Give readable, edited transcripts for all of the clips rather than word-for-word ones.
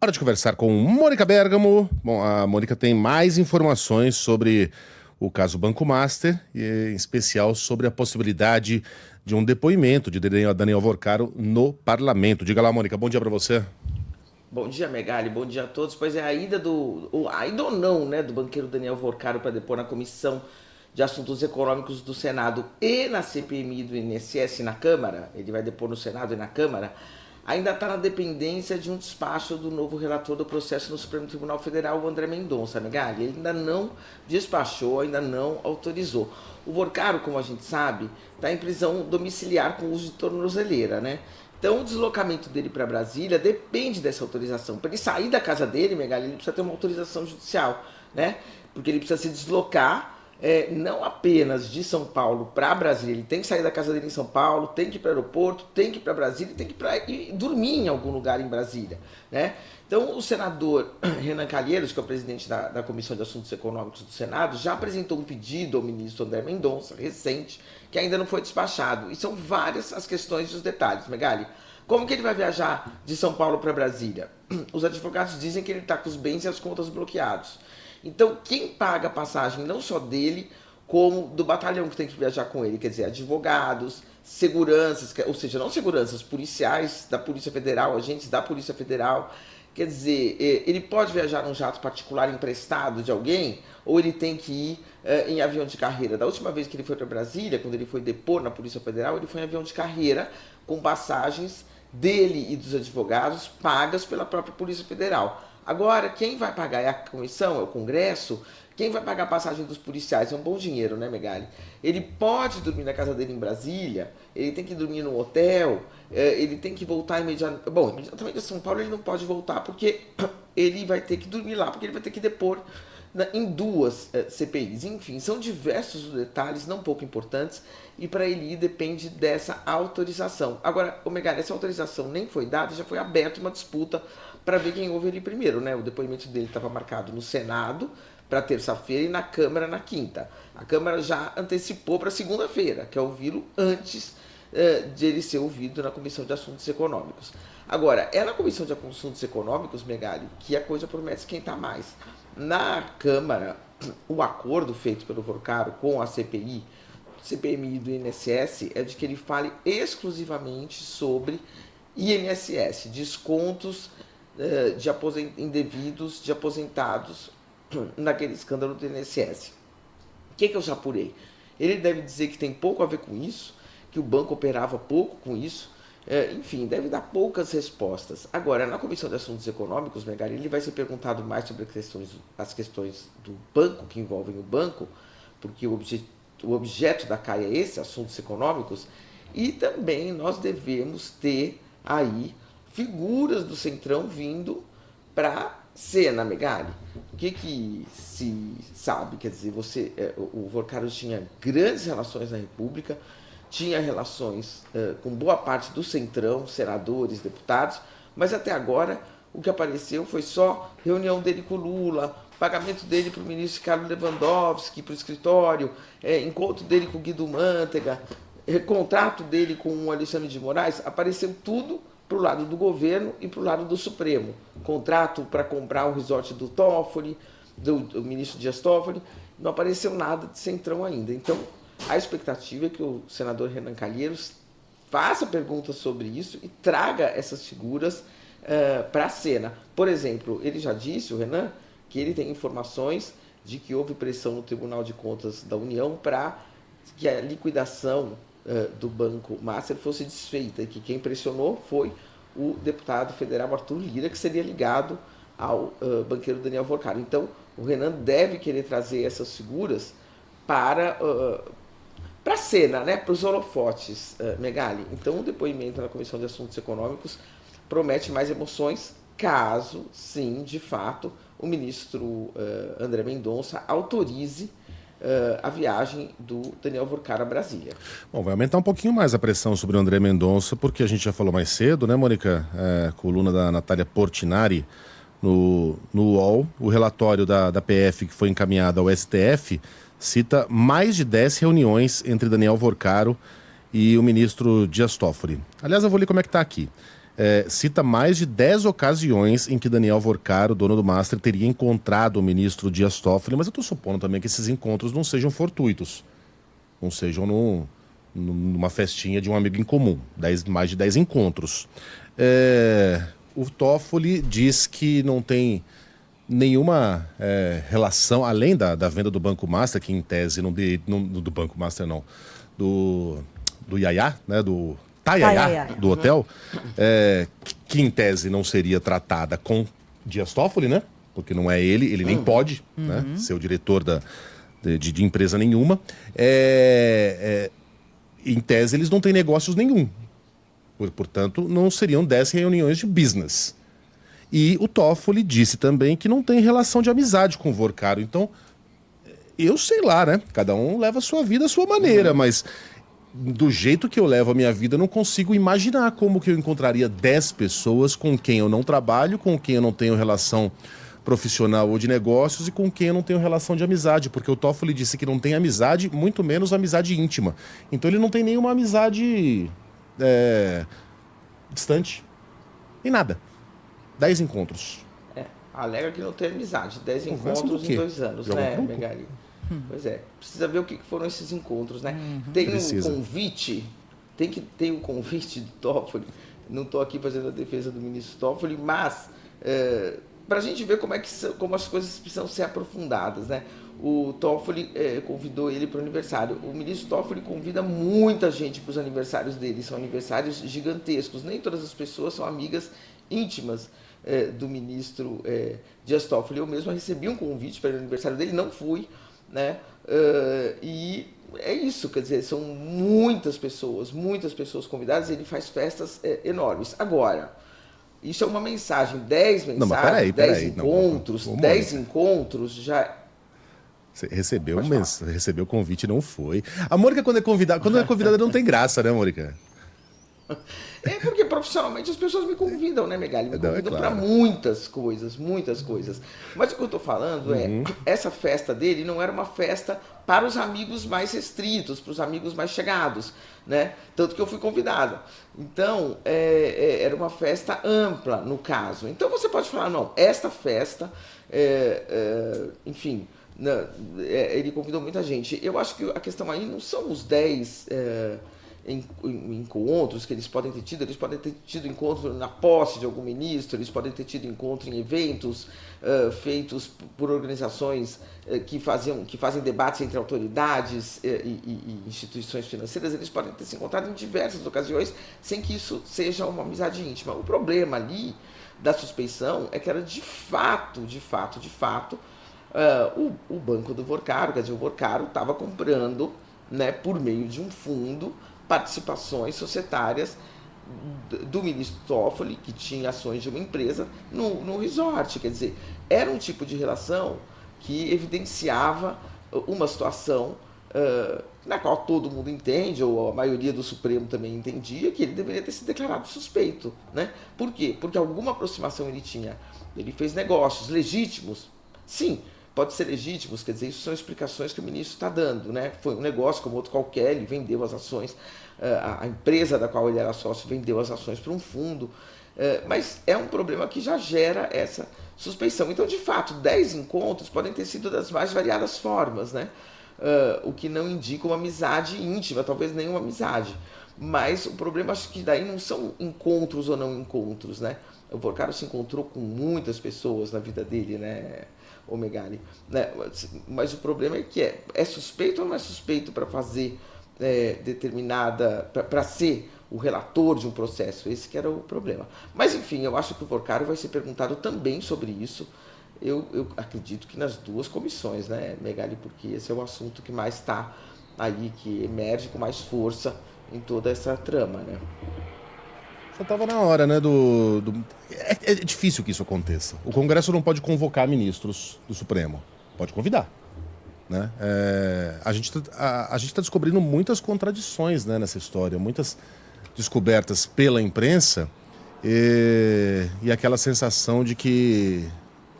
Hora de conversar com Mônica Bergamo. Bom, a Mônica tem mais informações sobre o caso Banco Master, e em especial sobre a possibilidade de um depoimento de Daniel Vorcaro no parlamento. Diga lá, Mônica, bom dia para você. Bom dia, Megali. Bom dia a todos. Pois é, a ida ou não, né, do banqueiro Daniel Vorcaro para depor na Comissão de Assuntos Econômicos do Senado e na CPMI do INSS na Câmara, ele vai depor no Senado e na Câmara, ainda está na dependência de um despacho do novo relator do processo no Supremo Tribunal Federal, o André Mendonça, Megali. Ele ainda não despachou, ainda não autorizou. O Vorcaro, como a gente sabe, está em prisão domiciliar com uso de tornozeleira, né? Então, o deslocamento dele para Brasília depende dessa autorização. Para ele sair da casa dele, Megali, ele precisa ter uma autorização judicial, né? Porque ele precisa se deslocar, não apenas de São Paulo para Brasília. Ele tem que sair da casa dele em São Paulo, tem que ir para o aeroporto, tem que ir para Brasília, tem que ir dormir em algum lugar em Brasília, né? Então, o senador Renan Calheiros, que é o presidente da Comissão de Assuntos Econômicos do Senado, já apresentou um pedido ao ministro André Mendonça, recente, que ainda não foi despachado. E são várias as questões e os detalhes, Megali. Como que ele vai viajar de São Paulo para Brasília? Os advogados dizem que ele está com os bens e as contas bloqueados. Então, quem paga a passagem não só dele, como do batalhão que tem que viajar com ele, quer dizer, advogados, seguranças, ou seja, não seguranças, policiais da Polícia Federal, agentes da Polícia Federal. Quer dizer, ele pode viajar num jato particular emprestado de alguém, ou ele tem que ir em avião de carreira. Da última vez que ele foi para Brasília, quando ele foi depor na Polícia Federal, ele foi em avião de carreira, com passagens dele e dos advogados pagas pela própria Polícia Federal. Agora, quem vai pagar é a comissão, é o Congresso. Quem vai pagar a passagem dos policiais? É um bom dinheiro, né, Megali? Ele pode dormir na casa dele em Brasília, ele tem que dormir no hotel, ele tem que voltar imediatamente. Bom, imediatamente de São Paulo ele não pode voltar porque ele vai ter que dormir lá, porque ele vai ter que depor em duas CPIs. Enfim, são diversos os detalhes, não pouco importantes, e para ele ir depende dessa autorização. Agora, o Megali, essa autorização nem foi dada, já foi aberta uma disputa para ver quem ouve ele primeiro, né? O depoimento dele estava marcado no Senado para terça-feira e na Câmara na quinta. A Câmara já antecipou para segunda-feira, que é ouvi-lo antes de ele ser ouvido na Comissão de Assuntos Econômicos. Agora, é na Comissão de Assuntos Econômicos, Megali, que a coisa promete esquentar mais. Na Câmara, o acordo feito pelo Vorcaro com a CPMI do INSS, é de que ele fale exclusivamente sobre INSS, descontos indevidos de aposentados naquele escândalo do INSS. O que eu já apurei? Ele deve dizer que tem pouco a ver com isso, que o banco operava pouco com isso, enfim, deve dar poucas respostas. Agora, na Comissão de Assuntos Econômicos, Megali, ele vai ser perguntado mais sobre as questões do banco, que envolvem o banco, porque o objeto da CAI é esse, assuntos econômicos, e também nós devemos ter aí figuras do Centrão vindo para cena, Megali. O que se sabe? Quer dizer, o Vorcaro tinha grandes relações na República, tinha relações com boa parte do Centrão, senadores, deputados, mas até agora o que apareceu foi só reunião dele com o Lula, pagamento dele para o ministro Carlos Lewandowski, para o escritório, encontro dele com o Guido Mantega, contrato dele com o Alexandre de Moraes. Apareceu tudo para o lado do governo e para o lado do Supremo. Contrato para comprar o resort do Toffoli, do ministro Dias Toffoli. Não apareceu nada de Centrão ainda. Então, a expectativa é que o senador Renan Calheiros faça perguntas sobre isso e traga essas figuras para a cena. Por exemplo, ele já disse, o Renan, que ele tem informações de que houve pressão no Tribunal de Contas da União para que a liquidação do Banco Master fosse desfeita, e que quem pressionou foi o deputado federal Arthur Lira, que seria ligado ao banqueiro Daniel Vorcaro. Então, o Renan deve querer trazer essas figuras para a cena, né, para os holofotes, Megali. Então, o depoimento na Comissão de Assuntos Econômicos promete mais emoções, caso, sim, de fato, o ministro André Mendonça autorize a viagem do Daniel Vorcaro a Brasília. Bom, vai aumentar um pouquinho mais a pressão sobre o André Mendonça, porque a gente já falou mais cedo, né, Mônica? Coluna da Natália Portinari no UOL, o relatório da PF que foi encaminhado ao STF cita mais de 10 reuniões entre Daniel Vorcaro e o ministro Dias Toffoli. Aliás, eu vou ler como é que está aqui. cita mais de 10 ocasiões em que Daniel Vorcaro, dono do Master, teria encontrado o ministro Dias Toffoli, mas eu estou supondo também que esses encontros não sejam fortuitos, não sejam numa festinha de um amigo em comum, mais de 10 encontros. O Toffoli diz que não tem nenhuma relação, além da venda do Banco Master, que em tese do Banco Master não, do Yaya, né, do Tayaya, do hotel, que em tese não seria tratada com Dias Toffoli, né, porque não é ele nem pode, né, ser o diretor de empresa nenhuma. Em tese eles não têm negócios nenhum, portanto não seriam 10 reuniões de business. E o Toffoli disse também que não tem relação de amizade com o Vorcaro. Então, eu sei lá, né? Cada um leva a sua vida à sua maneira, mas do jeito que eu levo a minha vida, eu não consigo imaginar como que eu encontraria 10 pessoas com quem eu não trabalho, com quem eu não tenho relação profissional ou de negócios e com quem eu não tenho relação de amizade, porque o Toffoli disse que não tem amizade, muito menos amizade íntima. Então ele não tem nenhuma amizade distante. Nem nada. 10 encontros. Alega que não tem amizade. 10 encontros em 2 anos, né, Megali? Pois é. Precisa ver o que foram esses encontros, né? Tem um convite, tem um convite do Toffoli. Não estou aqui fazendo a defesa do ministro Toffoli, mas para a gente ver como as coisas precisam ser aprofundadas, né? O Toffoli convidou ele para o aniversário. O ministro Toffoli convida muita gente para os aniversários dele. São aniversários gigantescos. Nem todas as pessoas são amigas íntimas do ministro Dias Toffoli. Eu mesmo recebi um convite para o aniversário dele, não fui, né? E é isso, quer dizer, são muitas pessoas convidadas, e ele faz festas enormes. Agora, isso é uma mensagem, 10 mensagens, não, mas peraí, encontros, 10 encontros já... Você recebeu o convite e não foi. A Mônica, quando é convidada não tem graça, né, Mônica? Porque profissionalmente as pessoas me convidam, né, Megali? Me convidam para muitas coisas. Mas o que eu estou falando essa festa dele não era uma festa para os amigos mais restritos, para os amigos mais chegados, né? Tanto que eu fui convidado. Então, era uma festa ampla, no caso. Então você pode falar, não, esta festa, enfim... ele convidou muita gente. Eu acho que a questão aí não são os 10 encontros que eles podem ter tido encontro na posse de algum ministro, eles podem ter tido encontro em eventos feitos por organizações que fazem debates entre autoridades e instituições financeiras. Eles podem ter se encontrado em diversas ocasiões sem que isso seja uma amizade íntima. O problema ali da suspeição é que era de fato, o banco do Vorcaro, quer dizer, o Vorcaro estava comprando, né, por meio de um fundo, participações societárias do ministro Toffoli, que tinha ações de uma empresa, no resort. Quer dizer, era um tipo de relação que evidenciava uma situação na qual todo mundo entende, ou a maioria do Supremo também entendia, que ele deveria ter se declarado suspeito, né? Por quê? Porque alguma aproximação ele tinha. Ele fez negócios legítimos, sim, pode ser legítimos, quer dizer, isso são explicações que o ministro está dando, né? Foi um negócio como outro qualquer, ele vendeu as ações, a empresa da qual ele era sócio vendeu as ações para um fundo, mas é um problema que já gera essa suspeição. Então, de fato, 10 encontros podem ter sido das mais variadas formas, né? O que não indica uma amizade íntima, talvez nenhuma amizade. Mas o problema, acho que daí não são encontros ou não encontros, né? O Vorcaro se encontrou com muitas pessoas na vida dele, né, o Megali, né? Mas o problema é que é suspeito ou não é suspeito para fazer para ser o relator de um processo? Esse que era o problema. Mas enfim, eu acho que o Vorcaro vai ser perguntado também sobre isso. Eu acredito que nas duas comissões, né, Megali, porque esse é o assunto que mais está aí, que emerge com mais força em toda essa trama, né? Já estava na hora, né, É difícil que isso aconteça. O Congresso não pode convocar ministros do Supremo. Pode convidar, né? A gente tá descobrindo muitas contradições, né, nessa história. Muitas descobertas pela imprensa e aquela sensação de que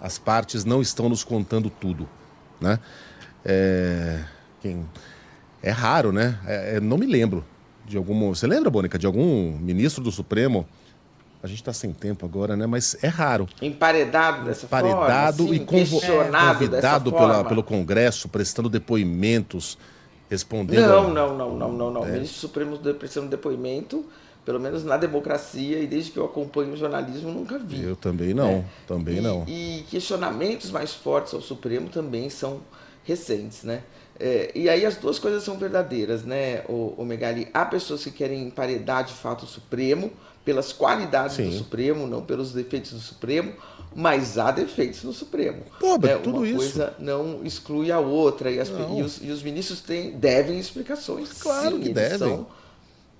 as partes não estão nos contando tudo, né? É raro, né? Não me lembro de algum... Você lembra, Mônica, de algum ministro do Supremo a gente está sem tempo agora, né? Mas é raro. Emparedado dessa Emparedado forma, e assim, questionado dessa convidado forma. pelo Congresso, prestando depoimentos, respondendo... Não. O ministro Supremo prestando depoimento, pelo menos na democracia, e desde que eu acompanho o jornalismo, nunca vi. Eu também não, não. E questionamentos mais fortes ao Supremo também são recentes, né? E aí as duas coisas são verdadeiras, né, o Megali? Há pessoas que querem emparedar de fato o Supremo, pelas qualidades do Supremo, não pelos defeitos do Supremo, mas há defeitos no Supremo. Pô, né? tudo Uma coisa não exclui a outra, e os ministros devem explicações. Claro sim, que eles devem. são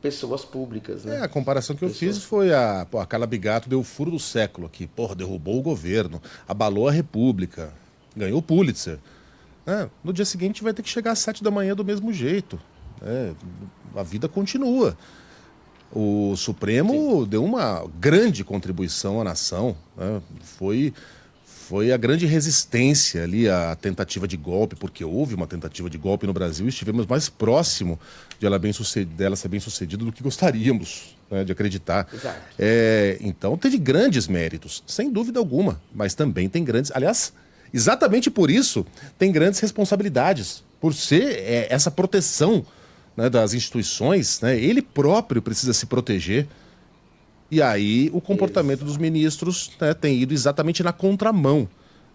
pessoas públicas, né? A comparação que eu fiz foi a Carla Bigato deu o furo do século aqui. Porra, derrubou o governo, abalou a República, ganhou o Pulitzer. No dia seguinte vai ter que chegar às 7 da manhã do mesmo jeito. A vida continua. O Supremo deu uma grande contribuição à nação. Foi a grande resistência ali à tentativa de golpe, porque houve uma tentativa de golpe no Brasil e estivemos mais próximo de dela ser bem sucedida do que gostaríamos, né, de acreditar. Exato. Então teve grandes méritos, sem dúvida alguma, mas também tem grandes... Aliás, exatamente por isso tem grandes responsabilidades, por ser essa proteção, né, das instituições, né, ele próprio precisa se proteger. E aí o comportamento dos ministros, né, tem ido exatamente na contramão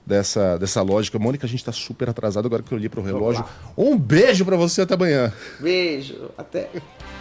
dessa lógica. Mônica, a gente está super atrasado agora que eu olhei para o relógio. Um beijo para você, até amanhã. Beijo, até.